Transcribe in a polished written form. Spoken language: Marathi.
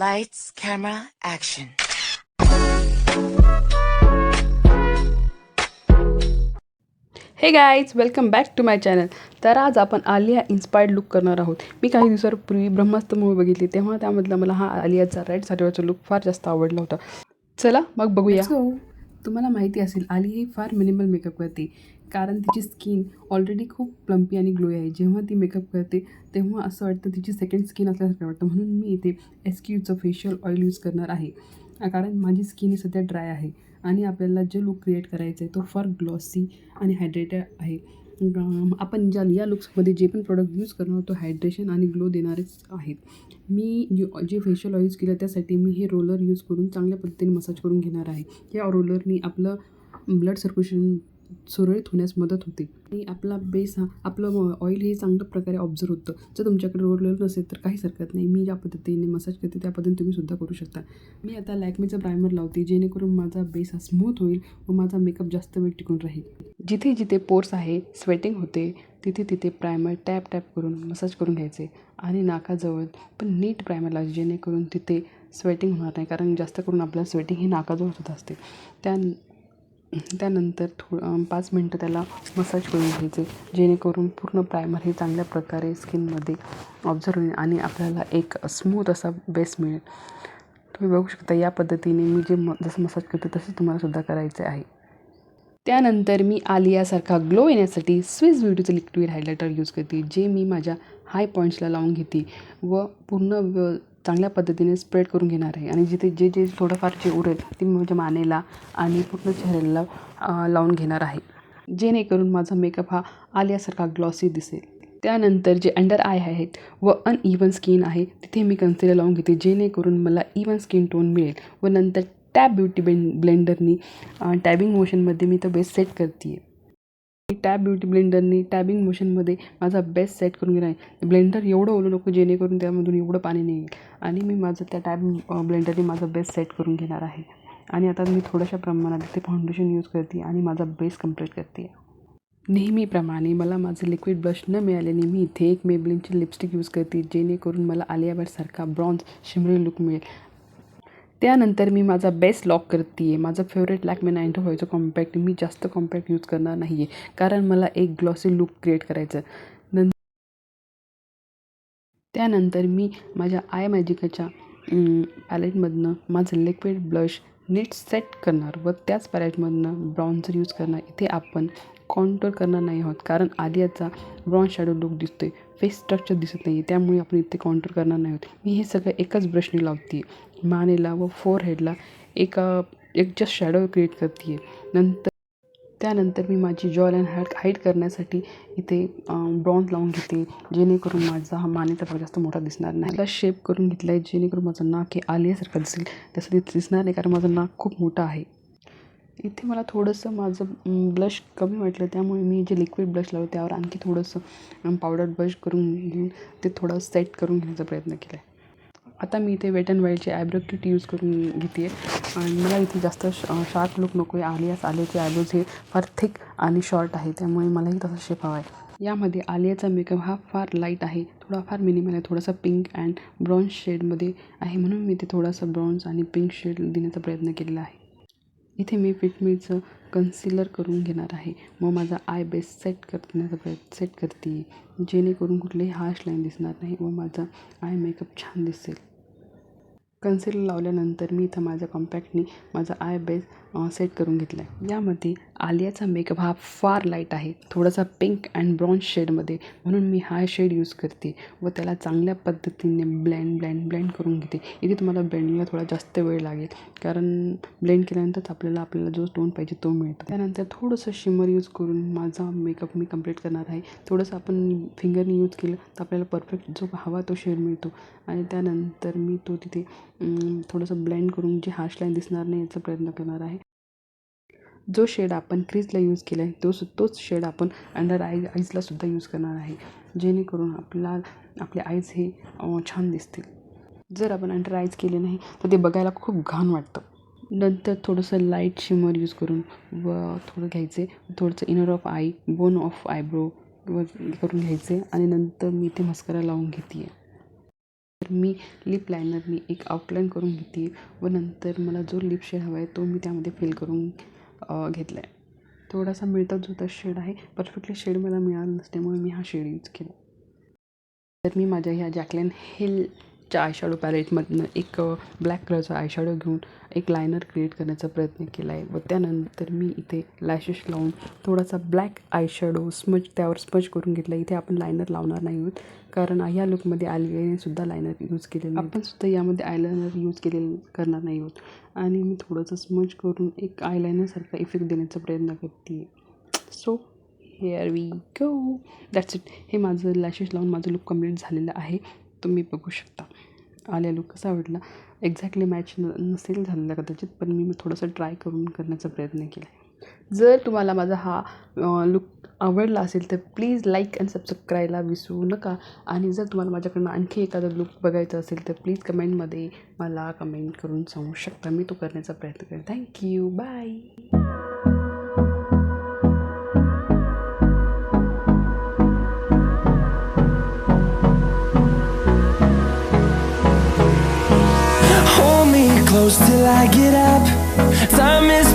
Lights, camera, action. Hey guys, welcome back to my channel. तर आज आपण आलिया इन्स्पायर्ड लुक करणार आहोत. मी काही दिवसांपूर्वी ब्रह्मास्त्र मूवी बघितली, तेव्हा त्यामधला मला हा आलियाचा रेड साडीवरचा लुक फार जास्त आवडला होता. चला मग बघूया. तुम्हाला माहिती असेल, आलिया ही फार मिनिमल मेकअप करते, कारण तिची स्किन ऑलरेडी खूप प्लम्पी आणि ग्लो आहे. जेव्हा ती मेकअप करते तेव्हा असं वाटतं तिची सेकंड स्किन असल्यासारखं वाटतं. म्हणून मी इथे SQचं फेशियल ऑइल यूज करणार आहे, कारण माझी स्किन ही सध्या ड्राय आहे आणि आपल्याला जे लुक क्रिएट करायचं आहे तो फार ग्लॉसी आणि हायड्रेटेड आहे. आपण या लुक्समध्ये जे पण प्रोडक्ट यूज करणार तो हायड्रेशन आणि ग्लो देणारेच आहेत. मी जे फेशियल ऑइल यूज केलं त्यासाठी मी हे रोलर यूज करून चांगल्या पद्धतीने मसाज करून घेणार आहे. या रोलरनी आपलं ब्लड सर्क्युलेशन सुरळीत होण्यास मदत होते आणि आपला बेस आपलं ऑइल हे चांगल्या प्रकारे ऑब्झर्व होतं. जर तुमच्याकडे रोलर नसेल तर काहीच हरकत नाही, मी ज्या पद्धतीने मसाज करते त्या पद्धतीने तुम्हीसुद्धा करू शकता. मी आता लॅक्मेचं प्रायमर लावते, जेणेकरून माझा बेस हा स्मूथ होईल व माझा मेकअप जास्त वेळ टिकून राहील. जिथे जिथे पोर्स आहे, स्वेटिंग होते, तिथे तिथे प्रायमर टॅप करून मसाज करून घ्यायचे आणि नाकाजवळ पण नीट प्रायमर लावायचे, जेणेकरून तिथे स्वेटिंग होणार नाही, कारण जास्त करून आपल्याला स्वेटिंग ही नाकाजवळ होत असते. त्यानंतर 5 मिनटं त्याला मसाज करून घ्यायचे, जेणेकरून पूर्ण प्रायमर हे चांगल्या प्रकारे स्किनमध्ये ऑब्झर्व होईल आणि आपल्याला एक स्मूथ असा बेस मिळेल. तुम्ही बघू शकता या पद्धतीने मी जसं मसाज करते तसं तुम्हालासुद्धा करायचं आहे. त्यानंतर मी आलियासारखा ग्लो येण्यासाठी स्विस ब्युटीचं लिक्विड हायलायटर यूज करते, जे मी माझ्या हाय पॉईंट्सला लावून घेते व पूर्ण चांगल्या पद्धतीने स्प्रेड करून घेणार आहे. आणि जिथे जे थोडंफार जे उरेल ते मी माझ्या मानेला आणि पूर्ण चेहऱ्याला लावून घेणार आहे, जेणेकरून माझा मेकअप हा आलियासारखा ग्लॉसी दिसेल. त्यानंतर जे अंडर आय आहेत व अनइवन स्किन आहे तिथे मी कन्सिलर लावून घेते, जेणेकरून मला इवन स्किन टोन मिळेल. व नंतर टॅब ब्युटी ब्लेंडरनी टॅबिंग मोशनमध्ये मी तो बेस सेट करते आहे. टॅब ब्युटी ब्लेंडरनी टॅबिंग मोशनमध्ये माझा बेस सेट करून घेणार आहे. ब्लेंडर एवढं ओलं नको जेणेकरून त्यामधून एवढं पाणी नाही येईल. आणि मी माझं त्या टॅब ब्लेंडरने माझा बेस सेट करून घेणार आहे. आणि आता मी थोड्याशा प्रमाणात इथे फाउंडेशन यूज करते आणि माझा बेस कंप्लीट करते. नेहमीप्रमाणे मला माझं लिक्विड ब्लश न मिळाल्याने मी इथे एक मेबलिनची लिपस्टिक यूज करते, जेणेकरून मला आलिया भटसारखा ब्रॉन्झ शिमरी लुक मिळेल. त्यानंतर मी माझा बेस लॉक करते आहे. माझं फेवरेट लॅक्मे 95चं कॉम्पॅक्ट. मी जास्त कॉम्पॅक्ट यूज करणार नाही आहे, कारण मला एक ग्लॉसी लुक क्रिएट करायचं. त्यानंतर मी माझ्या आय मॅजिकच्या पॅलेटमधनं माझं लिक्विड ब्लश नीट सेट करणार व त्याच पॅलेटमधनं ब्राउन्झर यूज करणार. इथे आपण कॉन्टोर करणार नाही आहोत, कारण आलियाचा ब्रॉन्झ शॅडो लुक दिसतो आहे, फेस स्ट्रक्चर दिसत नाही आहे, त्यामुळे आपण इथे कॉन्टोर करणार नाही आहोत. मी हे सगळं एकच ब्रशने लावते आहे. मानेला व फोरहेडला एक जस्ट शॅडो क्रिएट करते आहे. त्यानंतर मी माझी जॉलाईन हाईड करण्यासाठी इथे ब्रॉन्झ लावून घेते, जेणेकरून माझा हा मानेचा भाग जास्त मोठा दिसणार नाही. मला शेप करून घेतला आहे, जेणेकरून माझं नाक हे आलियासारखं दिसेल. तसं ते दिसणार नाही, कारण माझं नाक खूप मोठं आहे. इथे मला थोडंसं माझं ब्लश कमी वाटलं, त्यामुळे मी जे लिक्विड ब्लश लावलं त्यावर आणखी थोडंसं पावडर ब्रश करून घेऊन ते थोडं सेट करून घेण्याचा प्रयत्न केला आहे. आता मी इथे वेट अँड वाईल्डचे आयब्रो किट यूज करून घेते आहे आणि मला इथे जास्त शार्प लुक नको आहे. आलियाचे आयब्रोज हे फार थिक आणि शॉर्ट आहे, त्यामुळे मलाही तसा शेप हवा आहे. यामध्ये आलियाचा मेकअप हा फार लाईट आहे, फार मिनिमल आहे, थोडासा पिंक अँड ब्राऊन शेडमध्ये आहे, म्हणून मी ते थोडासा ब्राऊन्स आणि पिंक शेड देण्याचा प्रयत्न केलेला आहे. इथे मी फिटमीचं कन्सिलर करून घेणार आहे व माझा आय बेस सेट करते, जेणेकरून कुठलीही हार्श लाईन दिसणार नाही व माझा आय मेकअप छान दिसेल. कन्सिलर लावल्यानंतर मी इथं माझ्या कॉम्पॅक्टनी माझा आय बेस सेट करून घेतला आहे. यामध्ये आलियाचा मेकअप हा फार लाईट आहे, थोडासा पिंक अँड ब्राऊन शेडमध्ये, म्हणून मी हा शेड यूज करते व त्याला चांगल्या पद्धतीने ब्लेंड करून घेते. इथे तुम्हाला ब्लेंडिंगला थोडा जास्त वेळ लागेल, कारण ब्लेंड केल्यानंतरच आपल्याला जो टोन पाहिजे तो मिळतो. त्यानंतर थोडंसं शिमर यूज करून माझा मेकअप मी कंप्लीट करणार आहे. थोडंसं आपण फिंगरनी यूज केलं तर आपल्याला परफेक्ट जो हवा तो शेड मिळतो. आणि त्यानंतर मी तो तिथे थोडंसं ब्लेंड करून जे हार्श लाईन दिसणार नाही याचा प्रयत्न करणार आहे. जो शेड आपण क्रीजला यूज केला आहे तोच शेड आपण अंडर आईजला सुद्धा यूज करणार आहे, जेणेकरून आपले आईज हे छान दिसतील. जर आपण अंडर आईज केले नाही तर ते बघायला खूप घाण वाटतं. नंतर थोडंसं लाईट शिमर यूज करून व थोडं घ्यायचे, थोडंसं inner of I, bone of eyebrow करून घ्यायचे आणि नंतर मी ते मस्करा लावून घेते आहे. त्यानंतर मी लिप लायनरनी एक आउटलाईन करून घेते व नंतर मला जो लिप शेड हवा आहे तो मी त्यामध्ये फिल करून घेतला आहे. थोडासा मिळता जुळता शेड आहे, परफेक्टली शेड मला मिळाला नसल्यामुळे मी हा शेड यूज केला. तर मी माझ्या ह्या जॅकलिन हिलच्या आयशॅडो पॅलेटमधनं एक ब्लॅक कलरचा आयशॅडो घेऊन एक लायनर क्रिएट करण्याचा प्रयत्न केला आहे व त्यानंतर मी इथे लॅशेस लावून थोडासा ब्लॅक आयशॅडो त्यावर स्मज करून घेतला. इथे आपण लायनर लावणार नाही आहोत कारण ह्या लुकमध्ये आलियाने सुद्धा लायनर यूज केलेलं आहे. आपण सुद्धा यामध्ये आयलायनर यूज करणार नाही आहोत आणि मी थोडंसं स्मज करून एक आयलायनरसारखा इफेक्ट देण्याचा प्रयत्न करते. So here we go, that's it. हे माझं लॅशेस लावून माझं लुक कंप्लीट झालेलं आहे, तुम्ही बघू शकता. आलिया लुक कसा आवडला? एक्झॅक्टली मॅच नसेल झालेला कदाचित, पण मी थोडंसं ट्राय करण्याचा प्रयत्न केला आहे. जर तुम्हाला माझा हा लुक आवडला असेल तर प्लीज लाईक आणि सबस्क्राईब करायला विसरू नका. आणि जर तुम्हाला माझ्याकडनं आणखी एखादा लुक बघायचा असेल तर प्लीज कमेंटमध्ये मला कमेंट करून सांगू शकता, मी तो करण्याचा प्रयत्न करेन. Thank you, bye. Hold me close till I get up. Time is